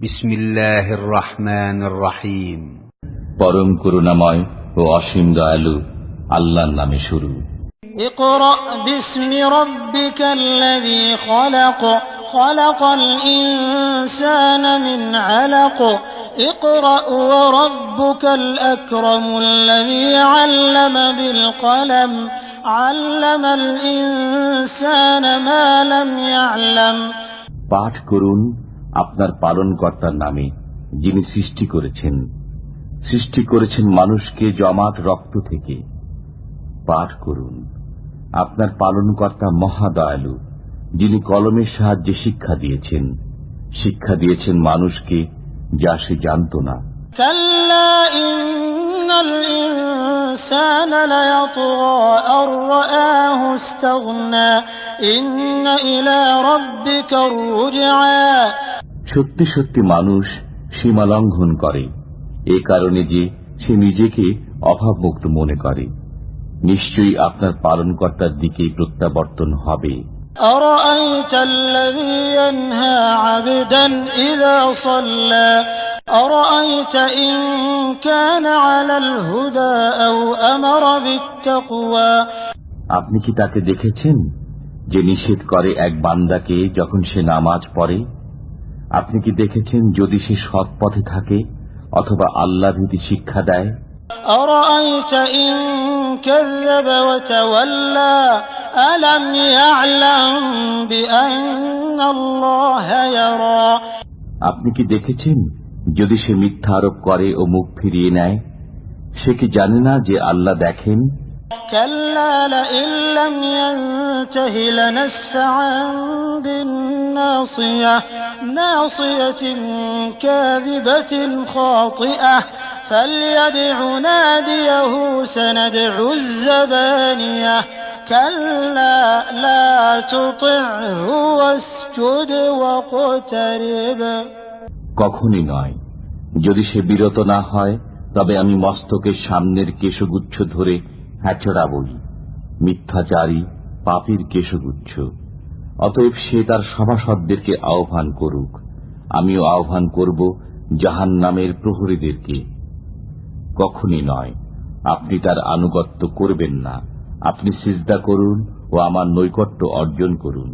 বিসমিল্লাহির রহমানির রহিম। পরম করুণাময় ও অসীম দয়ালু আল্লাহর নামে শুরু। ইকরা বিসমি রাব্বিকাল্লাযী খলাক খলাকাল ইনসানা মিন আলাক ইকরা ওয়া রাব্বুকাল আকরামুল্লাযী আল্লামা বিল কলম আল্লামাল ইনসানা মা লাম ইয়ালাম। পাঠ করুন আপনার পালনকর্তার নামে, যিনি সৃষ্টি করেছেন মানুষকে জমাট রক্ত থেকে। পাঠ করুন আপনার পালনকর্তা মহাদয়ালু, যিনি কলমের সাহায্যে শিক্ষা দিয়েছেন মানুষকে যা সে জানত না। কাল্লা ইন্নাল ইনসানা লায়াতগা আন রাআহু ইসতাগনা ইন্না ইলা রাব্বিকার রুজআ। সত্যি সত্যি মানুষ সীমা লঙ্ঘন করে, এ কারণে যে সে নিজেকে অভাবমুক্ত মনে করে। নিশ্চয়ই আপনার পালনকর্তার দিকে প্রত্যাবর্তন হবে। আরাআইতাল্লাযী ইয়ানহা আবদান ইযা সাল্লা আরাআইতা ইন কানা আলাল হুদা আও আমারা বিত্তাকওয়া। আপনি কি তাকে দেখেছেন যে নিষেধ করে এক বান্দাকে যখন সে নামাজ পড়ে? আপনি কি দেখেছেন যদি সে সৎ পথে থাকে অথবা আল্লাহ ভীতি শিক্ষা দেয়? আরাআইতা ইন কাযযাবা ওয়া তাওয়াল্লা আলাম ইয়া'লাম বিআন্নাল্লাহা ইয়ারা। আপনি কি দেখেছেন যদি সে মিথ্যা আরোপ করে ও মুখ ফিরিয়ে নেয়? সে কি জানে না যে আল্লাহ দেখেন? কাল্লা লাইন লাম ইয়ানতাহি লানাসফা'আন বিন-নাসিয়াহ নাসিয়াতিন কাযিবাতিন খাতিআহ ফালইয়াদ'উ নাদিয়াহু সানাদ'উ আয-যাবানিয়াহ কাল্লা লা তুতি'হু ওয়াসজুদ ওয়াকতারিব। কখনই নয়, যদি সে বিরত না হয় তবে আমি মস্তকের সামনের কেশগুচ্ছ ধরে হ্যাচড়াবই, মিথ্যাচারী পাপীর কেশগুচ্ছ। অতএব সে তার সভাসদদেরকে আহ্বান করুক, আমিও আহ্বান করব জাহান্নামের প্রহরীদেরকে। কখনই নয়, আপনি তার আনুগত্য করবেন না। আপনি সিজদা করুন ও আমার নৈকট্য অর্জন করুন।